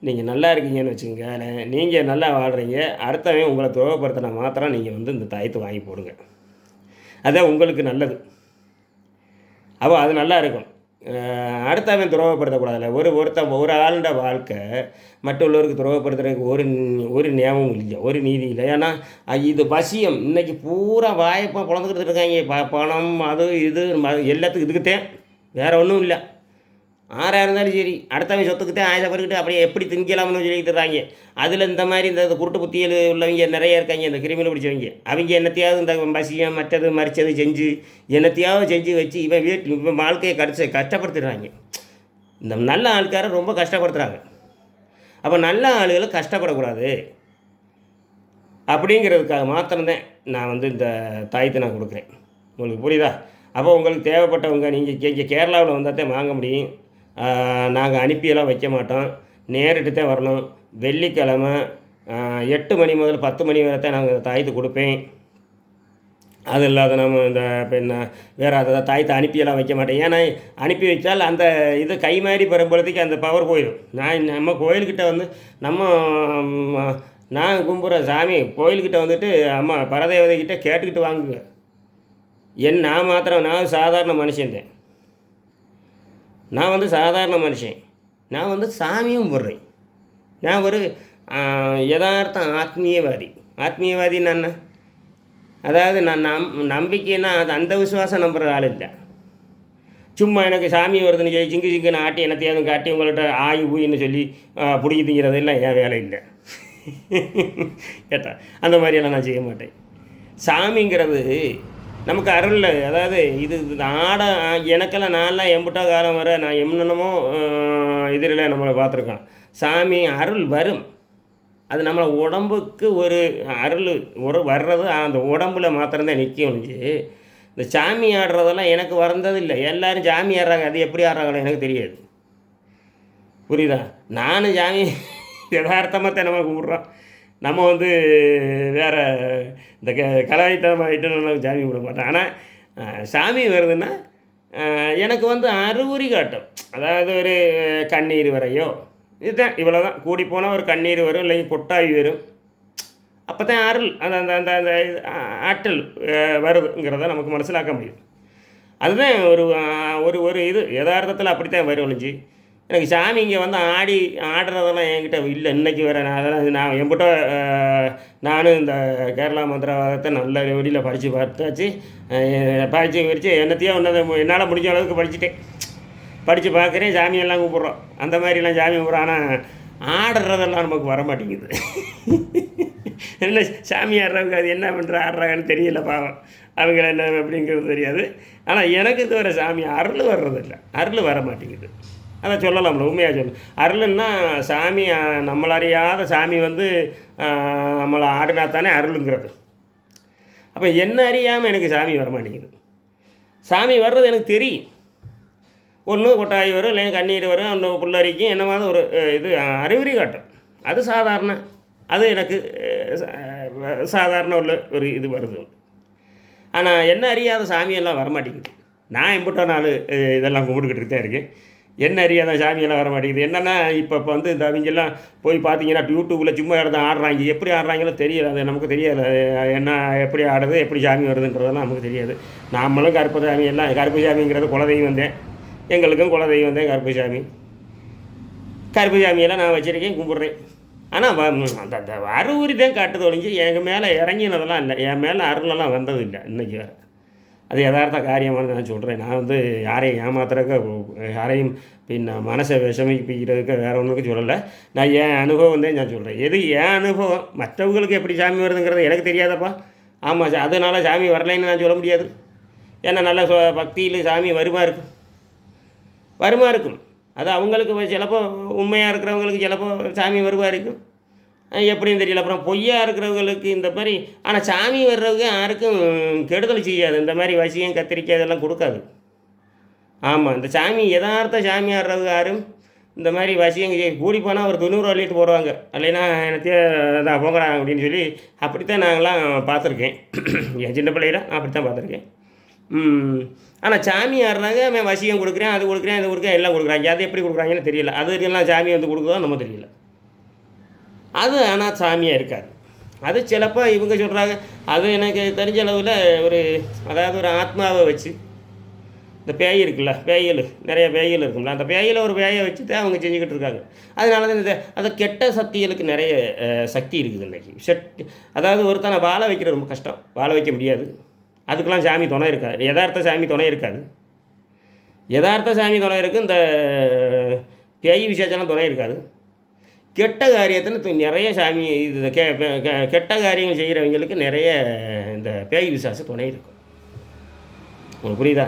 S1: நீங்கள் நல்லா இருக்கீங்கன்னு வச்சுக்கோங்க. நீங்கள் நல்லா வாழ்கிறீங்க. அடுத்தவன் உங்களை துரோகப்படுத்தினா மாத்திரம் நீங்கள் வந்து இந்த தாயத்தை வாங்கி போடுங்க. அதான் உங்களுக்கு நல்லது. அப்போ அது நல்லா இருக்கும். அடுத்தவன் துரோகப்படுத்தக்கூடாதுல்ல. ஒரு ஆளுட வாழ்க்கை மற்றவர்களுக்கு துரோகப்படுத்துறதுக்கு ஒரு நியமமும் இல்லை, ஒரு நீதி இல்லை. ஏன்னா இது வசியம். இன்றைக்கி பூரா வாய்ப்பாக பிறந்துக்கிட்டு இருக்காங்க. பணம் அது இது எல்லாத்துக்கும் இதுக்குத்தான், வேறு ஒன்றும் இல்லை. ஆறாக இருந்தாலும் சரி அடுத்தவன் சொத்துக்குத்தான் ஆசைப்பட்டுக்கிட்டு அப்படியே எப்படி திங்கலாம்னு சொல்லிக்கிட்டு இருக்காங்க. அதில் இந்த மாதிரி இந்த குருட்டு புத்தியல் உள்ளவங்க நிறைய இருக்காங்க. இந்த கிரிமினல் பிடிச்சவங்க அவங்க என்னத்தையாவது இந்த வசியம் மற்றது மறிச்சது செஞ்சு என்னத்தையாவது செஞ்சு வச்சு இவன் வாழ்க்கையை கஷ்டப்படுத்துகிறாங்க. இந்த நல்ல ஆட்காரை ரொம்ப கஷ்டப்படுத்துகிறாங்க. அப்போ நல்ல ஆளுகளை கஷ்டப்படக்கூடாது அப்படிங்கிறதுக்காக மாத்திரம்தான் நான் வந்து இந்த தாயத்தை நான் கொடுக்குறேன். உங்களுக்கு புரியுதா? அப்போ உங்களுக்கு தேவைப்பட்டவங்க நீங்கள் இங்கே கேரளாவில் வந்தால் தான் வாங்க முடியும். நாங்கள் அனுப்பியெல்லாம் வைக்க மாட்டோம். நேரிட்டு தான் வரணும். வெள்ளிக்கிழமை 8 மணி முதல் 10 மணி வரை தான் நாங்கள் தாயத்து கொடுப்பேன். அது இல்லாத நம்ம இந்த இப்போ என்ன வேறு அதை தாயத்தை அனுப்பியெல்லாம் வைக்க மாட்டேன். ஏன்னா அனுப்பி வச்சால் அந்த இது கை மாறி பெறும்பொழுதுக்கு அந்த பவர் போயிடும். நம்ம கோயில்கிட்ட வந்து நான் கும்பிட்ற சாமி கோயில்கிட்ட வந்துட்டு அம்மா பரதேவதைக்கிட்ட கேட்டுக்கிட்டு வாங்குங்க. நான் சாதாரண மனுஷன்தான். நான் வந்து சாதாரண மனுஷன். நான் வந்து சாமியும் போடுறேன். நான் ஒரு யதார்த்த ஆத்மீயவாதின்னு என்ன, அதாவது நான் நம்பிக்கைன்னா அது அந்த விசுவாசம் நம்புகிற ஆள் இல்லை. சும்மா எனக்கு சாமி வருதுன்னு சொல்லி சிங்குன்னு ஆட்டி என்னத்தையாவது காட்டி உங்கள்கிட்ட ஊயின்னு சொல்லி பிடிக்கி திங்கிறதெல்லாம் என் வேலை இல்லை. கேட்டா அந்த மாதிரியெல்லாம் நான் செய்ய மாட்டேன். சாமிங்கிறது நமக்கு அருள். அதாவது இது எனக்கெல்லாம் நான்லாம் எம்பிட்டா காலம் வர நான் என்னென்னமோ இதில் நம்மளை பார்த்துருக்கோம். சாமி அருள் வரும். அது நம்மளை உடம்புக்கு ஒரு அருள் வர்றது அந்த உடம்புல மாத்திரம்தான் நிற்க முடிஞ்சு. இந்த சாமி ஆடுறதெல்லாம் எனக்கு வந்ததில்லை. எல்லோரும் சாமி ஆடுறாங்க. அது எப்படி ஆடுறாங்களோ எனக்கு தெரியாது. புரியுதா? நானும் சாமி யதார்த்தமாக தான் நம்ம கும்பிட்றோம். நம்ம வந்து வேறு இந்த கலாய்த்தமாகிட்டு நம்ம சாமி கும்பிட மாட்டோம். ஆனால் சாமி வருதுன்னா எனக்கு வந்து அறிகுறி காட்டும். அதாவது ஒரு கண்ணீர் வரையோ இதுதான், இவ்வளோதான். கூடி போனால் ஒரு கண்ணீர் வரும், இல்லைங்க கொட்டாவி வரும். அப்போ தான் அருள் அந்த அந்த அந்த அந்த ஆற்றல் வருதுங்கிறத நமக்கு மனசிலாக்க முடியும். அதுதான் ஒரு ஒரு இது யதார்த்தத்தில் அப்படித்தான் வரும் ஒழிஞ்சு எனக்கு சாமி இங்கே வந்து ஆடுறதெல்லாம் என்கிட்ட இல்லை. இன்றைக்கி வேறு நான் என்கிட்ட நானும் இந்த கேரளா மந்திரவாதத்தை நல்ல வெளியில் படித்து பார்த்தாச்சு. படித்து என்னத்தையோ என்னால் முடிஞ்ச அளவுக்கு படித்து பார்க்குறேன். சாமியெல்லாம் கூப்பிட்றோம், அந்த மாதிரிலாம் சாமி கூப்பிட்றோம். ஆனால் ஆடுறதெல்லாம் நமக்கு வர மாட்டேங்குது. என்ன சாமி ஆடுறவங்க அது என்ன பண்ணுற ஆடுறாங்கன்னு தெரியல, பாவம் அவங்கள என்ன அப்படிங்கிறது தெரியாது. ஆனால் எனக்கு இது வர சாமி அருள் வர்றதில்லை, அருள் வர மாட்டேங்குது. அதை சொல்லலாம்ல, உண்மையாக சொல்லணும். அருள்னா சாமி நம்மள அறியாத சாமி வந்து நம்மளை ஆடினா தானே அருளுங்கிறது. அப்போ என்ன அறியாமல் எனக்கு சாமி வர மாட்டேங்குது. சாமி வர்றது எனக்கு தெரியும். ஒன்று கொட்டாய் வரும், இல்லை கண்ணீர் வரும், அந்த புல்லரிக்கும் என்னமாவது ஒரு இது அறிகுறி காட்டும். அது சாதாரண, அது எனக்கு சாதாரண உள்ள ஒரு இது வருது. ஆனால் என்ன அறியாத சாமியெல்லாம் வரமாட்டேங்குது. நான் எம்பிட்ட நாள் இதெல்லாம் கும்பிட்டுக்கிட்டு தான் இருக்கேன். என்ன அறியாத சாமியெல்லாம் வர மாட்டேங்குது. என்னென்னா இப்போ வந்து இந்த அவங்கெல்லாம் போய் பார்த்தீங்கன்னா யூடியூப்பில் சும்மா இடத்த ஆடுறாங்க. எப்படி ஆடுறாங்களோ தெரியல, அது நமக்கு தெரியாது. என்ன எப்படி ஆடுறது, எப்படி சாமி வருதுன்றதெல்லாம் நமக்கு தெரியாது. நாமளும் கருப்பசாமி எல்லாம் கருப்பசாமிங்கிறது குலதெய்வம் தான். எங்களுக்கும் குலதெய்வம் தான் கருப்பசாமி. கருப்பசாமியெல்லாம் நான் வச்சுருக்கேன், கும்பிட்றேன். ஆனால் அந்த அறிகுறி தான் காட்டுது ஒழிஞ்சு எங்கள் மேலே இறங்கினதெல்லாம் இல்லை. என் மேலே அருளெல்லாம் வந்தது இல்லை இன்றைக்கி வேறு. அது யதார்த்த காரியமானு நான் சொல்கிறேன். நான் வந்து யாரையும் ஏமாத்துறதுக்கு, யாரையும் மனசை விஷமிப்பிக்கிறதுக்கு வேறு ஒன்றுக்கு சொல்லலை. நான் என் அனுபவம் தான் நான் சொல்கிறேன். எது என் அனுபவம். மற்றவங்களுக்கு எப்படி சாமி வருதுங்கிறது எனக்கு தெரியாதப்பா. ஆமாம், அதனால சாமி வரலைன்னு நான் சொல்ல முடியாது. ஏன்னா நல்ல பக்தியில் சாமி வருமா இருக்கும். அது அவங்களுக்கு சிலப்போ உண்மையாக இருக்கிறவங்களுக்கு சிலப்போ சாமி வருவா இருக்கும், எப்படின்னு தெரியல. அப்புறம் பொய்யா இருக்கிறவங்களுக்கு இந்த மாதிரி. ஆனால் சாமி வர்றவங்க யாருக்கும் கெடுதல் செய்யாது. இந்த மாதிரி வசியம் கத்திரிக்காய் இதெல்லாம் கொடுக்காது. ஆமாம், இந்த சாமி யதார்த்த சாமி ஆடுறவங்க யாரும் இந்த மாதிரி வசியம் கூடி போனால் ஒரு 90 அள்ளிட்டு போடுவாங்க. இல்லைன்னா எனத்தையே தான் போகிறாங்க அப்படின்னு சொல்லி அப்படித்தான் நாங்களாம் பார்த்துருக்கேன். என் சின்ன பிள்ளையில அப்படித்தான் பார்த்துருக்கேன். ஆனால் சாமி ஆடுறாங்க, அவன் வசியம் கொடுக்குறேன், அது கொடுக்குறேன், இது கொடுக்குறேன், எல்லாம் கொடுக்குறாங்க. அது எப்படி கொடுக்குறாங்கன்னு தெரியல. அதுக்கெல்லாம் சாமி வந்து கொடுக்குதோ நம்ம தெரியல. அது ஆனால் சாமியாக இருக்காது. அது சிலப்போ இவங்க சொல்கிறாங்க. அது எனக்கு தெரிஞ்ச அளவில் அதாவது ஒரு ஆத்மாவை வச்சு, இந்த பேய் இருக்குல்ல, நிறைய பேய்கள் இருக்குல்ல, அந்த பேயில் ஒரு பேயை வச்சு தான் அவங்க செஞ்சுக்கிட்டு இருக்காங்க. அதனால தான் அது கெட்ட சக்திகளுக்கு நிறைய சக்தி இருக்குது இன்றைக்கி. அதாவது ஒருத்தனை வாழ வைக்கிறது ரொம்ப கஷ்டம், வாழ வைக்க முடியாது. அதுக்கெலாம் சாமி துணை இருக்காது. யதார்த்த சாமி துணை இருக்காது. யதார்த்த சாமி துணை இருக்குது, இந்த பேய் விசேஷம்லாம் துணை இருக்காது. கெட்ட காரியத்தில் நிறைய சாமி இது கெட்ட காரியங்கள் செய்கிறவங்களுக்கு நிறைய இந்த பேய் விசுவாசம் துணை இருக்கும். உங்களுக்கு புரியுதா?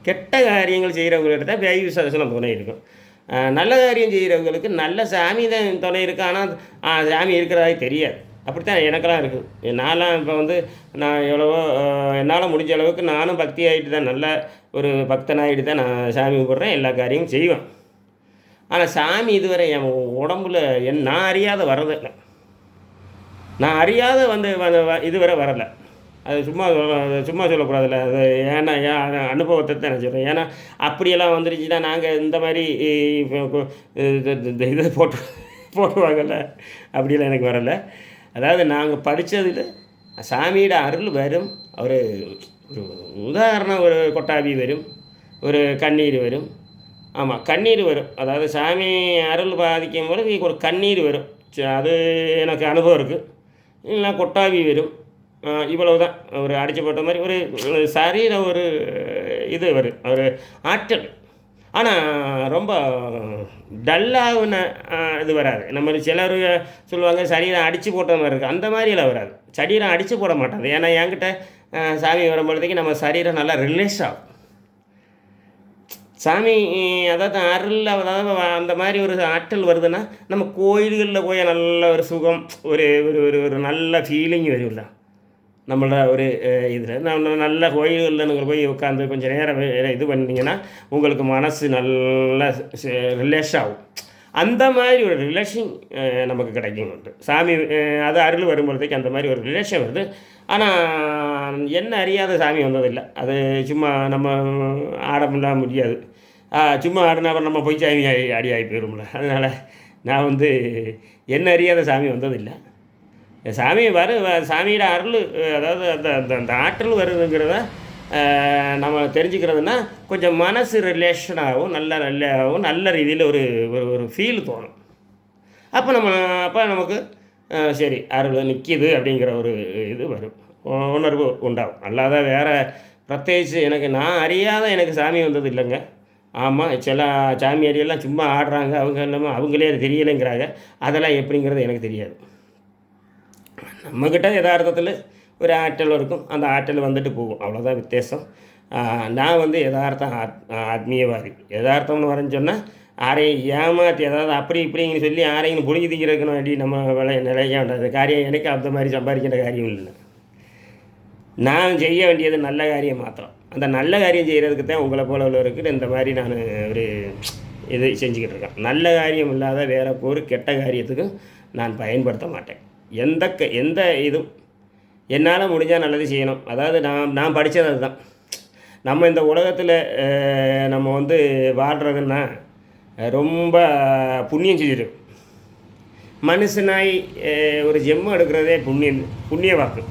S1: கெட்ட காரியங்கள் செய்கிறவங்கள்ட்ட தான் பேய் விசுவாசம் துணை இருக்கும். நல்ல காரியம் செய்கிறவங்களுக்கு நல்ல சாமி தான் துணை இருக்குது. ஆனால் சாமி இருக்கிறதாவே தெரியாது. அப்படித்தான் எனக்கெல்லாம் இருக்குது. நான்லாம் இப்போ வந்து நான் எவ்வளவோ என்னால் முடிஞ்ச அளவுக்கு நானும் பக்தி ஆகிட்டு தான், நல்ல ஒரு பக்தனாகிட்டு தான் நான் சாமி கும்பிட்றேன், எல்லா காரியமும் செய்வேன். ஆனால் சாமி இதுவரை என் உடம்புல நான் அறியாத வரதில்லை. நான் அறியாத இதுவரை வரலை. அது சும்மா சொல்லக்கூடாதுல்ல. அது ஏன்னா என் அனுபவத்தை தான் நான் சொல்கிறேன். ஏன்னா அப்படியெல்லாம் வந்துருச்சுன்னா நாங்கள் இந்த மாதிரி இதை போட்டுவாங்கல்ல, அப்படியெல்லாம் எனக்கு வரலை. அதாவது நாங்கள் படித்ததில் சாமியோட அருள் வரும். ஒரு உதாரணம், ஒரு கொட்டாவி வரும், ஒரு கண்ணீர் வரும். ஆமாம், கண்ணீர் வரும். அதாவது சாமி அருள் பாதிக்கும் போது ஒரு கண்ணீர் வரும். அது எனக்கு அனுபவம் இருக்குது. இல்லைனா கொட்டாவி வரும். இவ்வளவு தான். ஒரு அடிச்சு போட்ட மாதிரி ஒரு சரீரம், ஒரு இது வரும், ஒரு ஆற்றல். ஆனால் ரொம்ப டல்லாகுன இது வராது. நம்ம சிலர் சொல்லுவாங்க சரீரம் அடித்து போட்ட மாதிரி இருக்குது, அந்த மாதிரியெல்லாம் வராது. சரீரம் அடித்து போட மாட்டாது. ஏன்னா என்கிட்ட சாமி வரும்பொழுதுக்கு நம்ம சரீரம் நல்லா ரிலீஸ் ஆகும். சாமி அதாவது அருள், அதாவது அந்த மாதிரி ஒரு ஆற்றல் வருதுன்னா நம்ம கோயில்களில் போய் நல்ல ஒரு சுகம், ஒரு ஒரு ஒரு நல்ல ஃபீலிங் வரும்ல நம்மளோட ஒரு இதில். நம்ம நல்ல கோயில்களில் நீங்கள் போய் உட்காந்து கொஞ்சம் நேரம் இது பண்ணிங்கன்னா உங்களுக்கு மனசு நல்லா ரிலேஷ் ஆகும். அந்த மாதிரி ஒரு ரிலேஷன் நமக்கு கிடைக்கும். சாமி அது அருள் வரும்பொழுதுக்கு அந்த மாதிரி ஒரு ரிலேஷன் வருது. ஆனால் என்ன அறியாத சாமி வந்ததில்லை. அது சும்மா நம்ம ஆட முடியாது. சும்மா ஆடினா நம்ம போய் சாமி அடி ஆகி போயிடும்ல. அதனால் நான் என்ன அறியாத சாமி வந்ததில்லை. சாமி சாமியோட அருள், அதாவது அந்த அந்த அந்த ஆற்றல் வருதுங்கிறத நம்ம தெரிஞ்சுக்கிறதுனா கொஞ்சம் மனசு ரிலேஷனாகவும் நல்ல ரீதியில் ஒரு ஒரு ஒரு ஃபீல் தோணும். அப்போ நமக்கு சரி அருள் நிற்கிது அப்படிங்கிற ஒரு இது வரும், உணர்வு உண்டாகும். அல்லாத வேறு பிரத்யேகிச்சு நான் அறியாத எனக்கு சாமி வந்தது இல்லைங்க. ஆமாம், சில சாமியாரியெல்லாம் சும்மா ஆடுறாங்க, அவங்க என்னமோ அவங்களே அது தெரியலைங்கிறாங்க. அதெல்லாம் எப்படிங்கிறது எனக்கு தெரியாது. நம்மக்கிட்ட யதார்த்தத்தில் ஒரு ஆற்றல் இருக்கும், அந்த ஆற்றல் வந்துட்டு போகும், அவ்வளோதான் வித்தியாசம். நான் யதார்த்தம் ஆத்மீயவாதி. யதார்த்தம்னு வரேன்னு சொன்னால் யாரையும் ஏமாற்றி அதாவது அப்படி இப்படின்னு சொல்லி யாரையும் புழுங்கி திங்கிறதுக்குன்னு வேண்டி நம்ம நிலைக்க வேண்டாது காரியம். எனக்கு அந்த மாதிரி சம்பாதிக்கின்ற காரியம் இல்லை. நான் செய்ய வேண்டியது நல்ல காரியம் மாத்திரம். அந்த நல்ல காரியம் செய்கிறதுக்கு தான் உங்களை போல உள்ளவருக்கு இந்த மாதிரி நான் ஒரு இது செஞ்சுக்கிட்டு இருக்கேன். நல்ல காரியம் இல்லாத வேறு ஒரு கெட்ட காரியத்துக்கும் நான் பயன்படுத்த மாட்டேன். எந்த இதுவும் என்னால் முடிஞ்சால் நல்லது செய்யணும். அதாவது நான் படித்தது அதுதான். நம்ம இந்த உலகத்தில் நம்ம வாழ்கிறதுன்னா ரொம்ப புண்ணியம் செஞ்சிடும். மனுஷனாய் ஒரு ஜென்மம் எடுக்கிறதே புண்ணிய வாக்கு,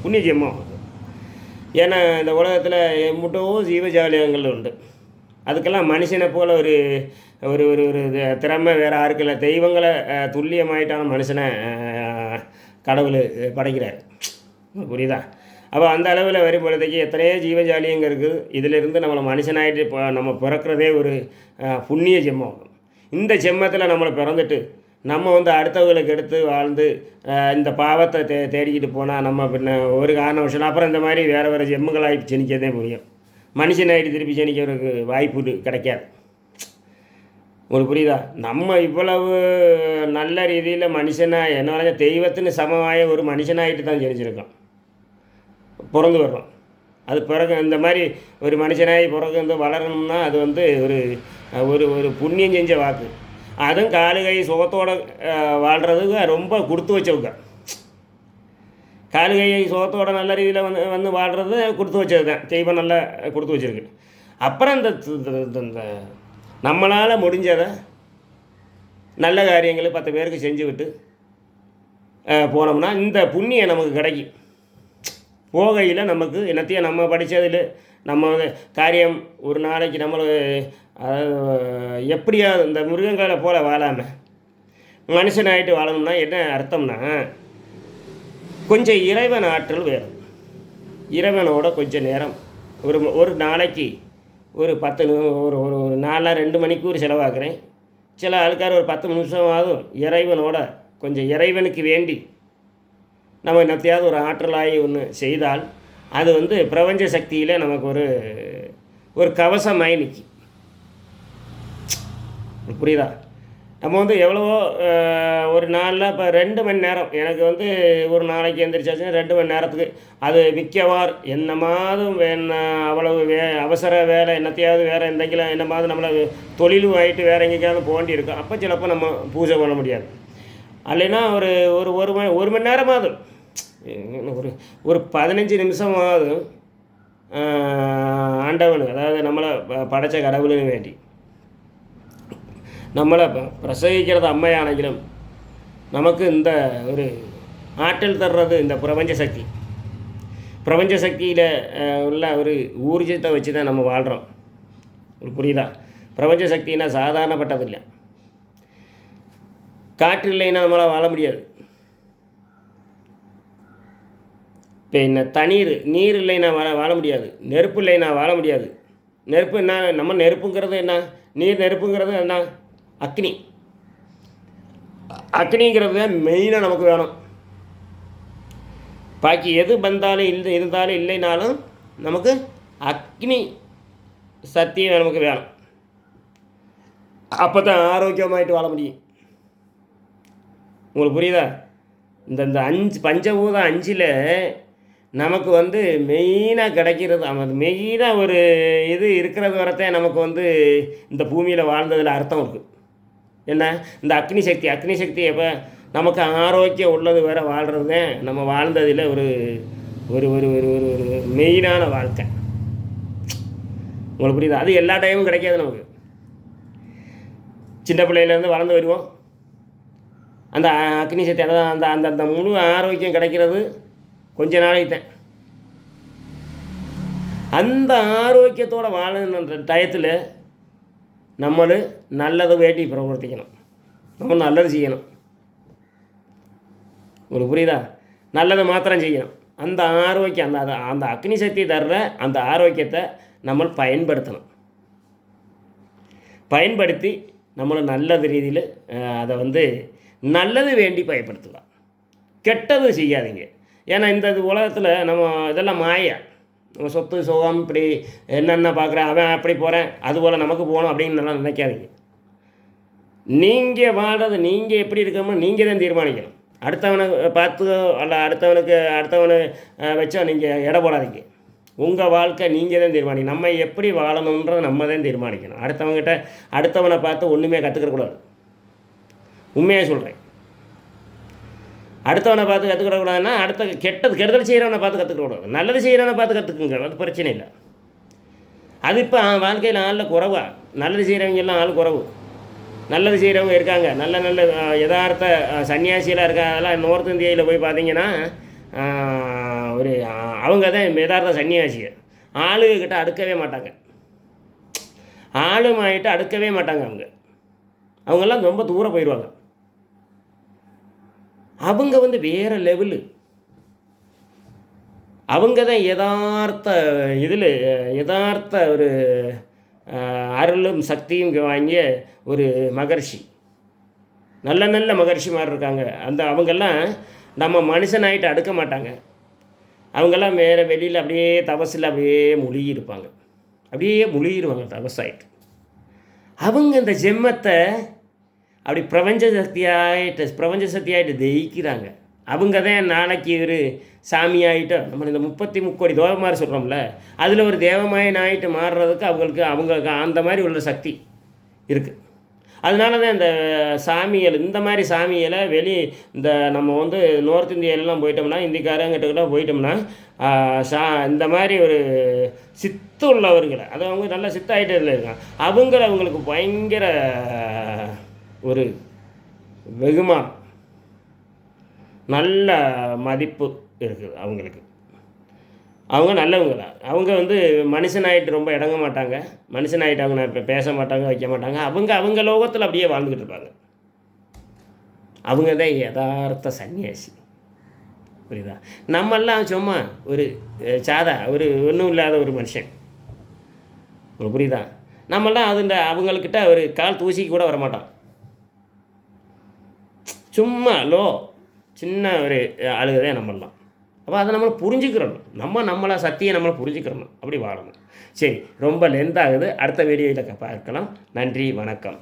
S1: புண்ணிய ஜென்மம். ஏன்னா இந்த உலகத்தில் மட்டும் ஜீவஜாலியங்கள் உண்டு. அதுக்கெல்லாம் மனுஷனை போல் ஒரு ஒரு ஒரு ஒரு திறமை வேறு யாருக்கில்ல. தெய்வங்களை துல்லியமாயிட்டான மனுஷனை கடவுள் படைக்கிறார், புரியுதா? அப்போ அந்த அளவில் வரும் பொழுதைக்கு எத்தனையோ ஜீவஜாலியங்க இருக்குது. இதிலிருந்து நம்மளை மனுஷனாகிட்டு இப்போ நம்ம பிறக்கிறதே ஒரு புண்ணிய ஜென்மம். இந்த ஜென்மத்தில் நம்மளை பிறந்துட்டு நம்ம அடுத்தவங்களுக்கு எடுத்து வாழ்ந்து இந்த பாவத்தை தேடிக்கிட்டு போனால் நம்ம பின்ன ஒரு காரணவசம் அப்புறம் இந்த மாதிரி வேறு ஜென்மங்களாகி ஜெனிக்கதே முடியும். மனுஷனாகிட்டு திருப்பி ஜெனிக்கிறதுக்கு வாய்ப்பு கிடைக்காது. உங்களுக்கு புரியுதா? நம்ம இவ்வளவு நல்ல ரீதியில் மனுஷனாக என்ன தெய்வத்தின்னு சமமாய ஒரு மனுஷனாகிட்டு தான் ஜெனிச்சிருக்கோம், பிறந்து வர்றோம். அது பிறகு இந்த மாதிரி ஒரு மனுஷனாகி பிறகு வளரணும்னா அது ஒரு ஒரு ஒரு புண்ணியம் செஞ்ச வாக்கு. அதுவும் காலுகை சுகத்தோடு வாழ்கிறதுக்கு ரொம்ப கொடுத்து வச்சவங்க. காலுகையை சுகத்தோட நல்ல ரீதியில் வந்து வாழ்கிறது கொடுத்து வச்சது தான். தெய்வம் நல்லா கொடுத்து வச்சுருக்கு. அப்புறம் இந்த நம்மளால் முடிஞ்சதை நல்ல காரியங்களை 10 பேருக்கு செஞ்சு விட்டு போனோம்னா இந்த புண்ணியம் நமக்கு கிடைக்கும். போகையில் நமக்கு என்னத்தையும் நம்ம படித்ததில் நம்ம காரியம் ஒரு நாளைக்கு நம்மளை எப்படியா இந்த மிருகங்களை போல் வாழாமல் மனுஷனாகிட்டு வாழணும்னா என்ன அர்த்தம்னா கொஞ்சம் இறைவன் ஆற்றல் வேணும். இறைவனோட கொஞ்சம் நேரம் ஒரு நாளைக்கு ஒரு 10 ஒரு 2 மணிக்கூர் செலவாக்குறேன். சில ஆளுக்கார் ஒரு 10 நிமிஷமாவது இறைவனோட கொஞ்சம் இறைவனுக்கு வேண்டி நம்ம என்னத்தையாவது ஒரு ஆற்றலாகி ஒன்று செய்தால் அது பிரபஞ்ச சக்தியில் நமக்கு ஒரு கவசமாகி நிற்கும். புரியுதா? நம்ம எவ்வளவோ ஒரு நாளில் இப்போ 2 மணி நேரம் எனக்கு ஒரு நாளைக்கு எந்திரிச்சாச்சுன்னா 2 மணி நேரத்துக்கு அது மிக்கவாறு என்னமாதும் அவ்வளவு அவசர வேலை என்னத்தையாவது வேறு எந்தெങ്കിലും என்னமாவது நம்மளை தொழிலும் ஆகிட்டு வேறு எங்கேயாவது போண்டி இருக்கும். அப்போ சிலப்போ நம்ம பூஜை பண்ண முடியாது. இல்லைன்னா ஒரு மணி நேரமாவது ஒரு 15 நிமிஷமாவது ஆண்டவனு அதாவது நம்மளை படைத்த கடவுளுன்னு வேண்டி நம்மளை பிரசவிக்கிறது அம்மையானகிலும் நமக்கு இந்த ஒரு ஆற்றல் தர்றது இந்த பிரபஞ்ச சக்தி. பிரபஞ்ச சக்தியில் உள்ள ஒரு ஊர்ஜத்தை வச்சு தான் நம்ம வாழ்கிறோம். புரியுதா? பிரபஞ்ச சக்தினா சாதாரணப்பட்டதில்லை. காற்று இல்லைன்னா நம்மளால் வாழ முடியாது. இப்போ என்ன நீர் இல்லைன்னா வாழ முடியாது. நெருப்பு இல்லைன்னா வாழ முடியாது. நெருப்பு என்ன? நம்ம நெருப்புங்கிறது என்ன? நெருப்புங்கிறது என்ன? அக்னிங்கிறது தான் மெயினாக நமக்கு வேணும். பாக்கி எது இருந்தாலும் இல்லைனாலும் நமக்கு அக்னி சத்தியம் நமக்கு வேணும். அப்போ தான் ஆரோக்கியமாயிட்டு வாழ முடியும். உங்களுக்கு புரியுதா? இந்த 5 பஞ்சபூதம் 5ல் நமக்கு மெயினாக கிடைக்கிறது மெயினாக ஒரு இது இருக்கிறது வரத்தே நமக்கு இந்த பூமியில் வாழ்ந்ததில் அர்த்தம் இருக்குது. என்ன? இந்த அக்னி சக்தி எப்போ நமக்கு ஆரோக்கியம் உள்ளது வேற வாழ்கிறது தான் நம்ம வாழ்ந்ததில் ஒரு ஒரு ஒரு ஒரு ஒரு மெயினான வாழ்க்கை. உங்களுக்கு புரியுதா? அது எல்லா டைமும் கிடைக்காது நமக்கு. சின்ன பிள்ளையிலேருந்து வளர்ந்து வருவோம். அந்த அக்னி சக்தி அதான் அந்த அந்த அந்த முழு ஆரோக்கியம் கிடைக்கிறது கொஞ்ச நாளைக்கு தான். அந்த ஆரோக்கியத்தோடு வாழணுன்ற டயத்தில் நம்மளும் நல்லதை வேண்டி பிரவர்த்திக்கணும், நம்ம நல்லது செய்யணும். உங்களுக்கு புரியுதா? நல்லதை மாத்திரம் செய்யணும். அந்த ஆரோக்கியம் அந்த அந்த அக்னி சக்தி தர்ற அந்த ஆரோக்கியத்தை நம்ம பயன்படுத்தணும். பயன்படுத்தி நம்மளை நல்லது ரீதியில் அதை நல்லது வேண்டி பயன்படுத்தலாம். கெட்டது செய்யாதீங்க. ஏன்னா இந்த உலகத்தில் நம்ம இதெல்லாம் மாயா. நம்ம சொத்து சுகம் இப்படி என்னென்ன பார்க்குறேன், அவன் அப்படி போகிறேன், அதுபோல் நமக்கு போகணும் அப்படின்னு நல்லா நினைக்காதீங்க. நீங்கள் வாழ்றது நீங்கள் எப்படி இருக்கணுமோ நீங்கள் தான் தீர்மானிக்கணும். அடுத்தவனை பார்த்து அல்ல அடுத்தவனை வச்சா நீங்கள் எடை போடாதீங்க. உங்கள் வாழ்க்கை நீங்கள் தான் தீர்மானிக்கணும். நம்ம எப்படி வாழணுன்றதை நம்ம தான் தீர்மானிக்கணும். அடுத்தவனை பார்த்து ஒன்றுமே கற்றுக்கக்கூடாது. உண்மையாக சொல்கிறேன். அடுத்தவனை பார்த்து கற்றுக்கிடக்கூடாதுன்னா கெடுதல் செய்கிறவனை பார்த்து கற்றுக்கக்கூடாது. நல்லது செய்கிறவனை பார்த்து கற்றுக்குங்க, அது பிரச்சனை இல்லை. அது இப்போ வாழ்க்கையில் ஆளில் குறைவா. நல்லது செய்கிறவங்க எல்லாம் ஆள் குறைவு. நல்லது செய்கிறவங்க இருக்காங்க, நல்ல யதார்த்த சன்னியாசியெலாம் இருக்காங்க. அதெல்லாம் நார்த் இந்தியாவில் போய் பார்த்தீங்கன்னா அவங்க தான் யதார்த்த சன்னியாசிகள். ஆளுகிட்ட அடுக்கவே மாட்டாங்க, ஆளுமாயிட்டு அடுக்கவே மாட்டாங்க. அவங்கெல்லாம் ரொம்ப தூரம் போயிடுவாங்க. அவங்க வேறு லெவலு. அவங்க தான் யதார்த்த ஒரு அருளும் சக்தியும் வாங்கிய ஒரு மகர்ஷி. நல்ல மகர்ஷி மாதிரி இருக்காங்க. அவங்கெல்லாம் நம்ம மனுஷனாயிட்டு அடுக்க மாட்டாங்க. அவங்கெல்லாம் வேறு வெளியில் அப்படியே தபஸில் அப்படியே முழுகியிருப்பாங்க. அப்படியே முழுகிடுவாங்க தபஸாயிட்டு. அவங்க இந்த ஜென்மத்தை அப்படி பிரபஞ்ச சக்தியாகிட்டு ஜெயிக்கிறாங்க. அவங்க தான் நாளைக்கு ஒரு சாமியாகிட்டு நம்ம இந்த 33 கோடி தேவமாரி சொல்கிறோம்ல, அதில் ஒரு தேவமாயன் ஆகிட்டு மாறுறதுக்கு அவங்களுக்கு அந்த மாதிரி உள்ள சக்தி இருக்குது. அதனால தான் இந்த மாதிரி சாமிகளை இந்த நம்ம நார்த் இந்தியாவிலலாம் போயிட்டோம்னா, இந்திக்காரங்கிட்டலாம் போயிட்டோம்னா இந்த மாதிரி ஒரு சித்து உள்ளவர்களை, அது அவங்க நல்லா சித்தாயிட்டு இருக்காங்க. அவங்களுக்கு பயங்கர ஒரு வெகுமானம், நல்ல மதிப்பு இருக்குது அவங்களுக்கு. அவங்க நல்லவங்க தான். அவங்க மனுஷனாயிட்டு ரொம்ப இடங்க மாட்டாங்க. மனுஷனாயிட்டு அவங்க இப்போ பேச மாட்டாங்க, வைக்க மாட்டாங்க. அவங்க லோகத்தில் அப்படியே வாழ்ந்துக்கிட்டு இருப்பாங்க. அவங்க தான் யதார்த்த சன்னியாசி. புரியுதா? நம்மெல்லாம் சும்மா ஒரு ஒன்றும் இல்லாத ஒரு மனுஷன். உங்களுக்கு புரியுதா? நம்மெல்லாம் அவங்கக்கிட்ட ஒரு கால் தூசிக்கு கூட வரமாட்டோம். சும்மா சின்ன ஒரு ஆளுகதான் நம்மளாம். அப்போ அதை நம்மளை புரிஞ்சுக்கிறோம். நம்மளை சத்தியை நம்மளை புரிஞ்சுக்கிறணும், அப்படி வாழணும். சரி, ரொம்ப லென்த் ஆகுது. அடுத்த வீடியோவில் பார்க்கலாம். நன்றி, வணக்கம்.